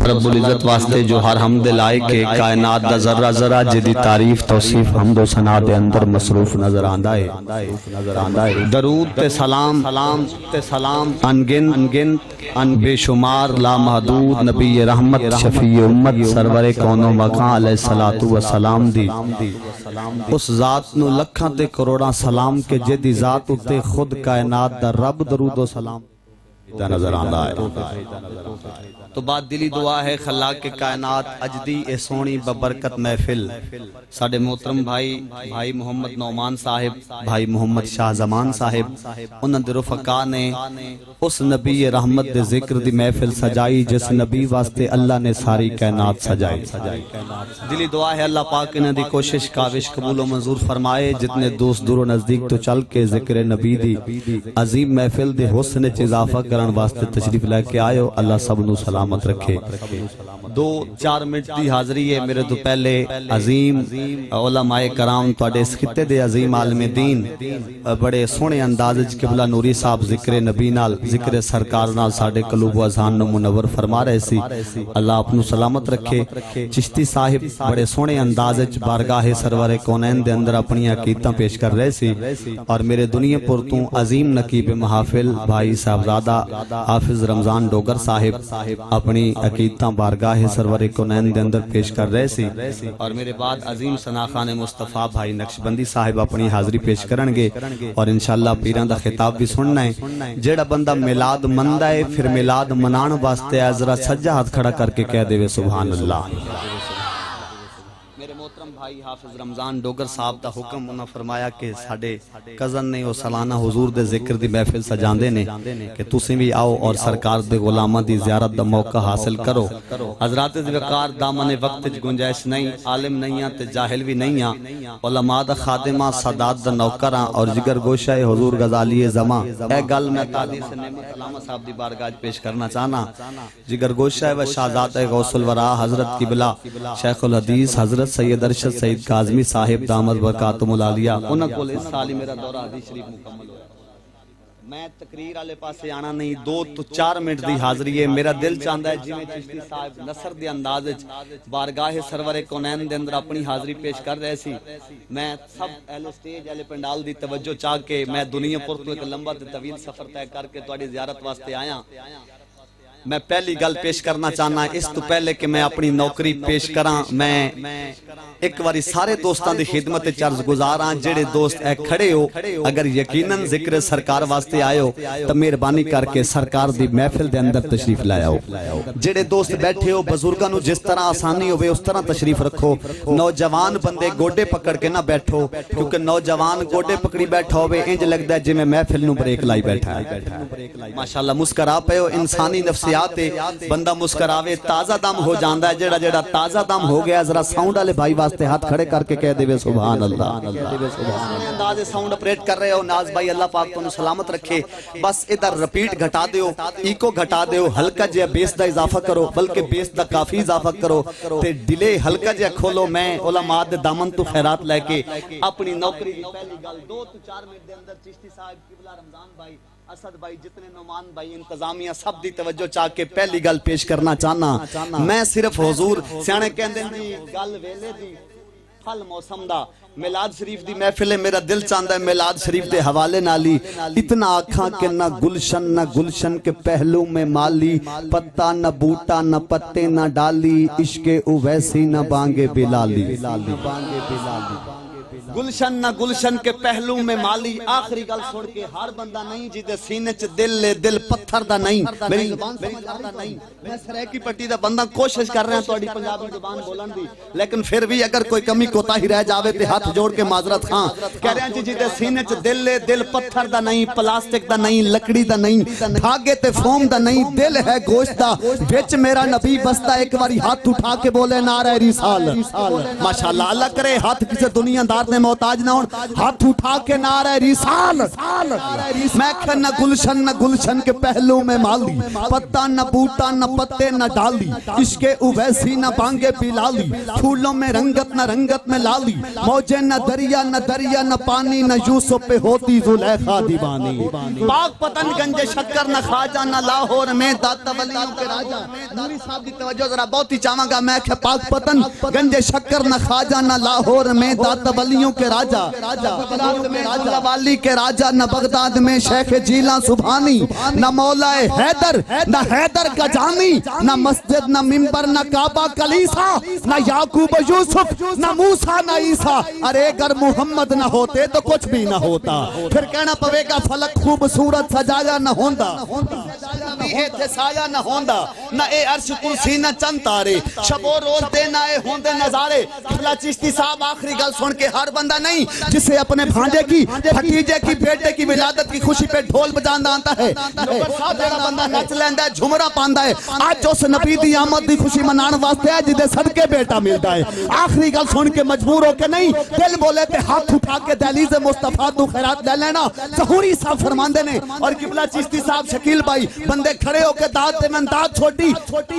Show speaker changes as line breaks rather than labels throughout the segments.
رب العزت واسطے جو ہر حمد لائے کہ کائنات دا ذرہ ذرہ جدی تعریف توصیف حمد و ثنا دے اندر مصروف نظر آندا ہے درود تے سلام انگن ان بے شمار لامحدود نبی رحمت شفیع امت سرور کون و مکان علیہ الصلوۃ والسلام دی اس ذات نو لکھاں تے کروڑاں سلام کے جدی ذات اتے خود کائنات دا رب درود و سلام نظر آندا ہے تو بات دلی دعا ہے خلاق کے کائنات اجدی اے سونی ببرکت محفل ساڑھے محترم بھائی محمد نعمان صاحب بھائی محمد شاہ زمان صاحب انہاں دے رفقا نے اس نبی رحمت دے ذکر دی محفل سجائی جس نبی واسطے اللہ نے ساری کائنات سجائی دلی دعا ہے اللہ پاک انہاں دی کوشش کاوش قبول و منظور فرمائے جتنے دوست دور و نزدیک تو چل کے ذکر نبی دی عظیم محفل دے حسن اضافہ کرن واسطے تشریف لے کے آئے ہو اللہ سب نو سلامت رکھے 2-4 منٹ دی حاضری ہے میرے تو پہلے عظیم علماء کرام تواڈے اس خطے دے عظیم عالم دین بڑے سونے انداز وچ قبلہ نوری صاحب ذکر نبی نال ذکر سرکار نال ساڈے قلوب و اذہان نو منور فرما رہے سی اللہ اپنو سلامت رکھے چشتی صاحب بڑے سونے انداز وچ بارگاہ سرور کونین دے اندر اپنی عقیدتاں پیش کر رہے سی اور میرے دنیا پر تو عظیم نقیب محافل بھائی صاحبزادہ حافظ رمضان ڈوگر صاحب اپنی عقیدتاں بارگاہ سرور کونین دے اندر پیش کر رہے سی اور میرے بعد عظیم ثناخان مصطفیٰ بھائی نقشبندی صاحب اپنی حاضری پیش کرنگے اور انشاءاللہ پیران دا خطاب بھی سننا ہے جیڑا بندہ میلاد مندہ ہے پھر میلاد منان واسطے ذرا سجا ہاتھ کھڑا کر کے کہہ دے سبحان اللہ میرے محترم بھائی حافظ رمضان ڈوگر صاحب دا حکم انہاں فرمایا کہ ساڑھے کزن نے وہ سالانہ حضور دے ذکر دی محفل سجاندے نے کہ تُسیں بھی آؤ اور سرکار دے غلامہ دی زیارت دا موقع حاصل کرو حضرات وقار دامن وقت گنجائش نہیں عالم نہیں تے جاہل بھی نہیں علماء دا خادمہ سادات دا نوکراں اور جگر گوشہ حضور غزالی زماں اے گل میں تادی سے نعمت علامہ صاحب دی بارگاہ پیش کرنا چاہنا جگر گوشہ و شہزاد غوث الورا حضرت قبلہ شیخ الحدیث حضرت سید ارشد سید کاظمی صاحب دامت برکاتم العالیہ انہاں کو اس سالی میرا دورہ حدیث شریف مکمل ہوا میں تقریر والے پاسے آنا نہیں 2-4 منٹ دی حاضری ہے میرا دل چاہتا ہے جویں چشتی صاحب نصر دے انداز وچ بارگاہ سرور کونین دے اندر اپنی حاضری پیش کر رہے سی میں سب اہل سٹیج اہل پنڈال دی توجہ چاہ کے میں دنیا پر تو ایک لمبا تے طویل سفر طے کر کے تہاڈی زیارت واسطے آیا میں پہلی گل پیش کرنا چاہنا اس تو پہلے کہ میں اپنی نوکری پیش کراں میں ایک واری سارے دوستان دی خدمت چرز گزاراں جڑے دوست اے کھڑے ہو اگر یقیناً ذکر سرکار واسطے آئے ہو تو مہربانی کر کے سرکار دی محفل دے اندر تشریف لایا ہو جڑے دوست بیٹھے ہو بزرگاں نو جس طرح آسانی ہوئے اس طرح تشریف رکھو نوجوان بندے گوڑے پکڑ کے نہ بیٹھو کیونکہ نوجوان گوڑے پکڑی بیٹھا ہوئے انج لگدا ہے جویں محفل نو بریک لائی بیٹھا ہے ماشاءاللہ مسکرا پے ہو انسانی نفسیات بندہ مسکراوے تازہ دم ہو جاندا ہے جڑا تازہ دم ہو گیا ذرا ساؤنڈ والے بھائی واسطے ہاتھ کھڑے کر کے کہہ دے سبحان اللہ انداز ساؤنڈ اپریٹ کر رہے ہو ناز بھائی اللہ پاک تو سلامت رکھے بس ادھر رپیٹ گھٹا دیو ایکو گھٹا دیو ہلکا جہا بیس دا اضافہ کرو بلکہ بیس دا کافی اضافہ کرو تے ڈیلے ہلکا جہا کھولو میں علماء دے دامن تو خیرات لے کے اپنی نوکری دی پہلی گل 2-4 منٹ دے اندر چشتی صاحب قبلہ رمضان بھائی اسد بھائی جتنے نعمان بھائی انتظامیہ سب دی توجہ چاہ کے پہلی گل پیش کرنا چاہنا میں صرف حضور سیانے کہندے دی گل ویلے دی پھل موسم دا میلاد شریف دی محفل ہے میرا دل چاہتا ہے میلاد شریف دے حوالے نالی اتنا آکھاں کہ نہ گلشن کے پہلو میں مالی پتا نہ بوٹا نہ پتے نہ ڈالی عشق اویسی نہ بانگے بلالی گلشن نہ گلشن کے پہلو میں مالی آخری گل چھوڑ کے ہر بندہ نہیں جی دے سینے چ دل لے دل پتھر دا نہیں میری زبان سمجھ آتا نہیں میں سریکی پٹی دا بندہ کوشش کر رہے ہیں تہاڈی پنجابی زبان بولن دی لیکن پھر بھی اگر کوئی کمی کوتاہی رہ جاوے تے ہاتھ جوڑ کے معذرت خاں کہہ رہے ہیں جی دے سینے چ دل لے دل پتھر دا نہیں پلاسٹک دا نہیں لکڑی دا نہیں دھاگے تے فوم دا نہیں دل ہے گوشت دا وچ میرا نبی بستا ایک واری ہاتھ اٹھا کے بولے نعرہ رسالت ماشاءاللہ اللہ کرے ہاتھ کسے دنیا دار نے محتاج نہ ہون. ہاتھ اٹھا کے نعرہ رسالت. میں کہنا گلشن نہ گلشن کے پہلو میں مالی, پتا نہ بوٹا نہ پتے نہ ڈالی, عشق اویسی نہ بانگے بلالی, پھولوں میں رنگت نہ رنگت میں لالی, موجیں نہ دریا نہ پانی, نہ یوسف پہ ہوتی زلیخا دیوانی. پاک پتن گنج شکر نہ خواجہ نہ لاہور میں داتا ولیوں کے راجہ. نوری صاحب دی توجہ ذرا بہت ہی چاہاں گا. میں کہ پاک پتن گنج شکر نہ خواجہ نہ لاہور میں داتا ولیوں کے راجہ, مولا والی کے راجہ, نہ بغداد میں شیخ جیلاں سبحانی, نہ مولا حیدر نہ حیدر کا جانی, نہ مسجد نہ منبر نہ کعبہ کلیسا, نہ یعقوب یوسف نہ موسیٰ نہ عیسیٰ. ارے اگر محمد نہ ہوتے تو کچھ بھی نہ ہوتا. پھر کہنا پوے گا فلک خوبصورت سجایا نہ ہوندا, ایتھے سایہ نہ ہوندا, نہ اے عرش کرسی نہ چند تارے, شب و روز دے نہ اے ہوندے نظارے. قبلہ چشتی صاحب آخری گل سن کے ہر بندہ نہیں جسے اپنے بھانجے کی بھتیجے کی بیٹے کی ولادت کی خوشی پہ ڈھول بجاندہ آتا ہے, بندہ نچ لیندہ ہے, جھمرہ پاندہ ہے. آج اس نبی دی آمد دی خوشی منان واسطے ہے جدے صدقے بیٹا ملتا ہے. آخری گل سن کے مجبور ہو کے نہیں, دل بولے تے ہاتھ اٹھا کے دہلیز مصطفیٰ تو خیرات لے لینا. ظہوری صاحب فرماندے نے اور قبلہ چشتی صاحب شکیل بھائی بندے کھڑے ہو کے داد تے من داد چھوٹی.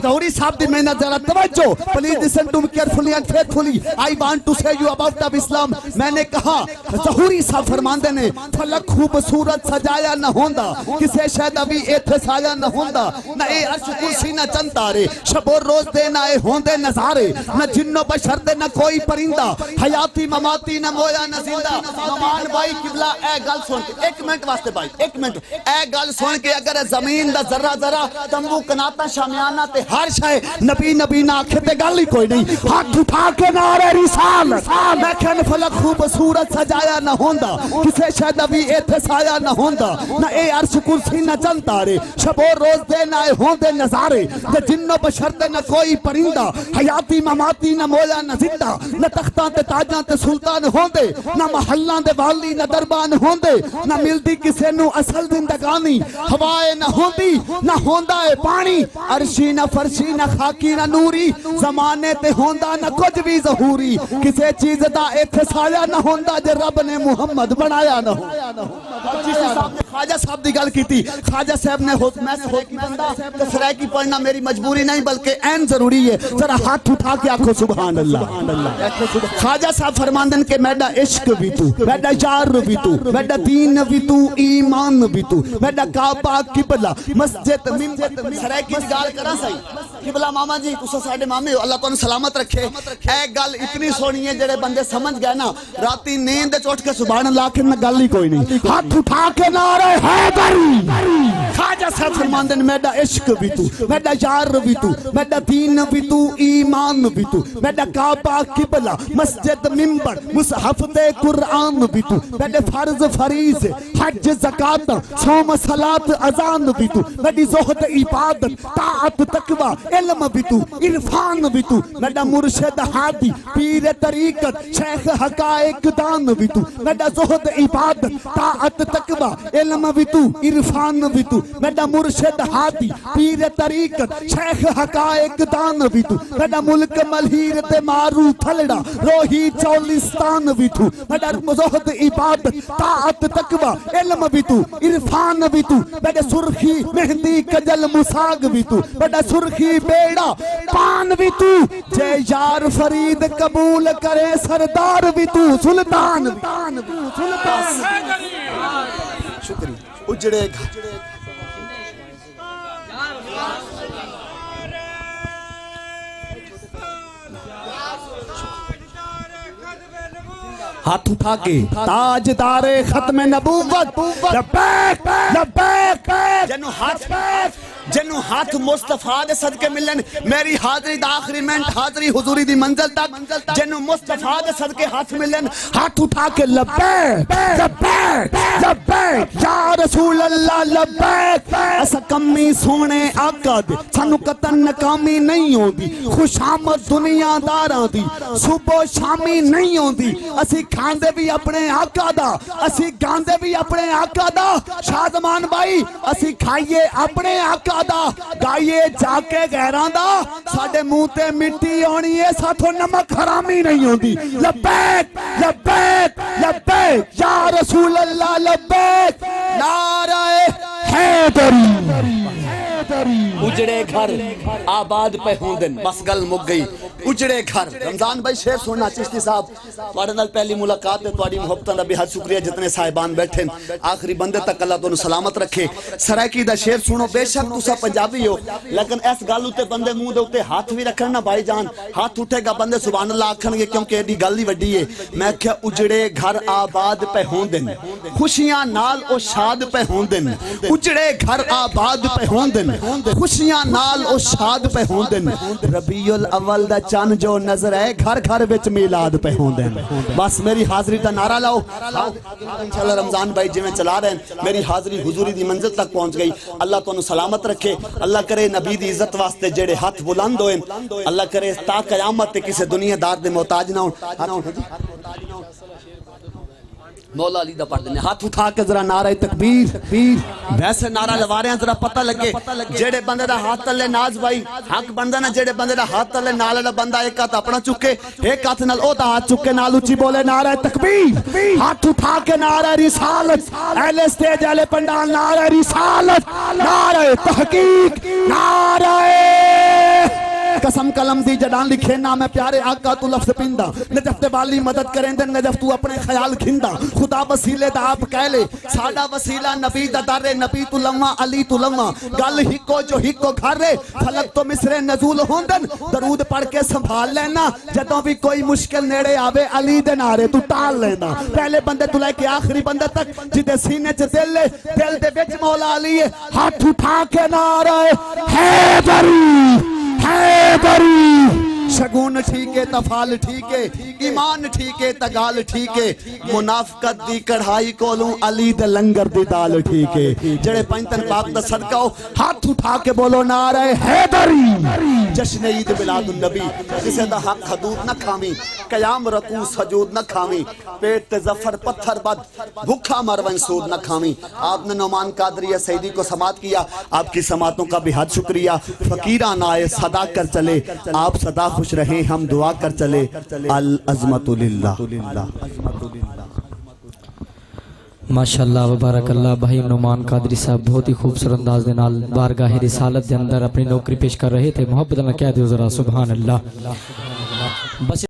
ظہوری صاحب دی محنت ذرا توجہ, please listen to me carefully and faithfully. I want to say you about of Islam. میں نے کہا ظہوری صاحب فرماندے نے فلک خوبصورت سجایا نہ ہوندا, کسے شاید ابھی ایتھے سایہ نہ ہوندا, نہ اے عرش کرسی نہ چند تارے, شب و روز دے نہ اے ہوندے نظارے, نہ جن و بشر دے نہ کوئی پرندہ, حیاتی مماتی نہ مویا نہ زندہ. نمان بھائی قبلہ اے گل سن کے, ایک منٹ واسطے بھائی, ایک منٹ, اے گل سن کے اگر زمین دا ذرہ ذرہ تمبو کناتا شامیانہ تے ہر شے نبی نبی نہ آکھے تے گل ہی کوئی نہیں. ہاتھ اٹھا کے نعرہ رسالت. میں کہن فلک خوبصورت سجایا نہ ہوندا, کسے شاید ابھی ایتھے سایہ نہ ہوندا, نہ اے عرش کرسی نہ چند تارے, شب و روز دے نہ اے ہوندے نظارے, نہ جن و بشر دے نہ کوئی پرندہ, حیاتی مماتی نہ مولا نہ زندہ, نہ تختاں تے تاجاں تے سلطان ہوندے, نہ محلاں دے والی نہ دربان ہوندے, نہ ملدی کسے نو اصل زندگانی, ہوائے نہ ہوندی نہ ہوندا اے پانی, عرشی نہ فرشی نہ خاکی نہ نوری, زمانے تے ہوندا نہ کچھ بھی ظہوری, کسے چیز دا ایتھے سایہ نہ ہوندا جے رب نے محمد بنایا نہ ہو. خواجہ صاحب دی گل کی تھی, خواجہ صاحب نے میں سریکی بندہ تو سریکی پڑھنا میری مجبوری نہیں بلکہ این ضروری ہے. ذرا ہاتھ اٹھا کے آکھو سبحان اللہ. خواجہ صاحب فرماندن کہ میڈا عشق بھی تو, میڈا یار بھی تو, میڈا دین بھی تو, ایمان بھی تو, میڈا کعبہ قبلہ مسجد منبر. سریکی دی گل کراں صحیح قبلہ ماما جی تساں ساڈے مامے ہو, اللہ تانوں سلامت رکھے. اے گل اتنی سونی ہے جڑے بندے سمجھ گئے نا راتی نیند وچ اٹھ کے سبحان اللہ کہ نہ گل ہی کوئی نہیں. ہاتھ اٹھا کے نعرہ حیدر. خواجہ صاحب فرماندے نے میڈا عشق بھی تو, میڈا یار بھی تو, میڈا دین بھی تو, ایمان بھی تو, میڈا کعبہ قبلہ مسجد منبر مصحف تے قرآن بھی تو, میڈے فرض فریض حج زکات صوم صلاۃ اذان بھی تو, میڈی زہد عبادت طاعت تقوی علم بھی تو, عرفان بھی تو, میڈا مرشد ہادی پیر طریقت شیخ حقائق دان بھی تو, میڈا زہد عبادت طاعت تقوی علم بھی تو, عرفان بھی تو, میڈا مرشد ہادی پیر طریقت شیخ حقائق دان بھی تو, میڈا ملک ملہیر تے مارو تھلڑا روحی چولستان بھی تو, میڈا زہد عبادت طاعت تقوی علم بھی تو, عرفان بھی تو, میڈا سرخی مہندی کجل مساگ بھی تو, میڈا سرخی بیڑا پان بھی تو, جے یار فرید قبول کرے سردار بھی تو, سلطان بھی. شکریہ اجڑے گا. ہاتھ اٹھا کے تاجدار ختم نبوت لبیک لبیک, جنو ہاتھ مصطفیٰ دے صدقے ملن میری حاضری دا آخری منٹ حاضری حضوری دی منزل تک, جنو مصطفیٰ دے صدقے ہاتھ ملن ہاتھ اٹھا کے لبیک لبیک لبیک یا رسول اللہ لبیک. ایسا کمی سونے آقا دے سانو قطن ناکامی نہیں ہوندی, خوش آمد دنیا داراں دی صبح شامی نہیں ہوندی, اسی کھاندے بھی اپنے آقا دا, اسی گاندے بھی اپنے آقا دا. شاہ زمان بھائی اسی کھائیے اپنے آقا کا دا گائیے جا کے غیراں دا ساڈے منہ تے مٹی آنی ہے ساتھوں نمک حرامی نہیں ہوندی لبیک لبیک لبیک یا رسول اللہ لبیک نعرہ حیدری اجڑے گھر آباد پہ ہوندن بس گل مک گئی اجڑے گھر رمضان بھائی شعر سننا چشتی صاحب تواڈے نال پہلی ملاقات ہے تواڈی محبتاں دا بے حد شکریہ جتنے صاحبان بیٹھے آخری بندے تک اللہ تانوں سلامت رکھے سرائکی دا شعر سنو بے شک تساں پنجابی ہو لیکن اس گل تے بندے منہ دے اوتے ہاتھ بھی رکھن نا بھائی جان ہاتھ اٹھے گا بندے سبحان اللہ آکھن گے کیونکہ ایڈی گل ہی وڈی ہے میں کہیا اجڑے گھر آباد پہ ہوندن خوشیاں نال او شاد پہ ہوندن اجڑے گھر آباد پہ ہوندن خوشیاں نال او شاد پہ ہوندن ربیع الاول دا چن جو نظر ہے گھر گھر وچ میلاد پہ ہوندن بس میری حاضری دا نعرہ لاؤ انشاءاللہ رمضان بھائی جی میں چلا رہے ہیں میری حاضری حضوری دی منزل تک پہنچ گئی اللہ تانوں سلامت رکھے اللہ کرے نبی دی عزت واسطے جڑے ہاتھ بلند ہوئے اللہ کرے تا قیامت تے کسے دنیا دار دے محتاج نہ ہون مولا علی دا پڑھ دینے ہاتھ اٹھا کے ذرا نعرہ تکبیر ویسے نعرہ لوا رہے ہیں ذرا پتہ لگے جیڑے بندے دا ہاتھ تلے ناز بھائی حق بندہ نا جیڑے بندے دا ہاتھ تلے نال بندہ ایک ہاتھ اپنا چکے ایک ہاتھ نال او دا ہاتھ چکے نال اچھی بولے نعرہ تکبیر ہاتھ اٹھا کے نعرہ رسالت اہل اسٹیج اہل پنڈال نعرہ رسالت نعرہ تحقیق نعرہ قسم قلم دی جڑان لکھے نا میں پیارے آقا تو لفظ پندہ نجف تے والی مدد کریں دن نجف تو اپنے خیال کھندہ خدا وسیلے دا آپ کہہ لے ساڈا وسیلہ نبی دا در نبی تو لمحہ علی تو لمحہ گل ہکو جو ہکو گھر رے فلک تو مصر نزول ہوندن درود پڑھ کے سنبھال لینا جدوں بھی کوئی مشکل نیڑے آوے علی دے نعرے تو ٹال لینا پہلے بندے تو لے کے آخری بندے تک جدے سینے چ دل لے دل دے وچ مولا علی ہے ہاتھ اٹھا کے نعرہ حیدری حیدری شگون ٹھیک ہے تفال ٹھیک ہے ایمان ٹھیک ہے تگال ٹھیک ہے منافقت دی کڑھائی کولوں علی دے لنگر دی دال ٹھیک ہے جڑے پنجتن پاک دا صدقہ ہو ہاتھ اٹھا کے بولو نعرہ حیدری جشن عید میلاد النبی کسے دا حق حدود نہ کھاویں قیام رکوع سجود نہ کھاویں پیٹ تے ظفر پتھر بد بھوکا مرون سود نہ کھاویں آپ نے نعمان قادری سیدی کو سماعت کیا آپ کی سماعتوں کا بھی حد شکریہ فقیران آئے صدا کر چلے آپ صدا خوش رہیں ہم دعا کر چلے العظمت للہ
ماشاءاللہ وبارک اللہ بھائی نعمان قادری صاحب بہت ہی خوبصورت انداز دے نال بارگاہ رسالت دے اندر اپنی نوکری پیش کر رہے تھے محبت نہ کہہ دیو ذرا سبحان اللہ بس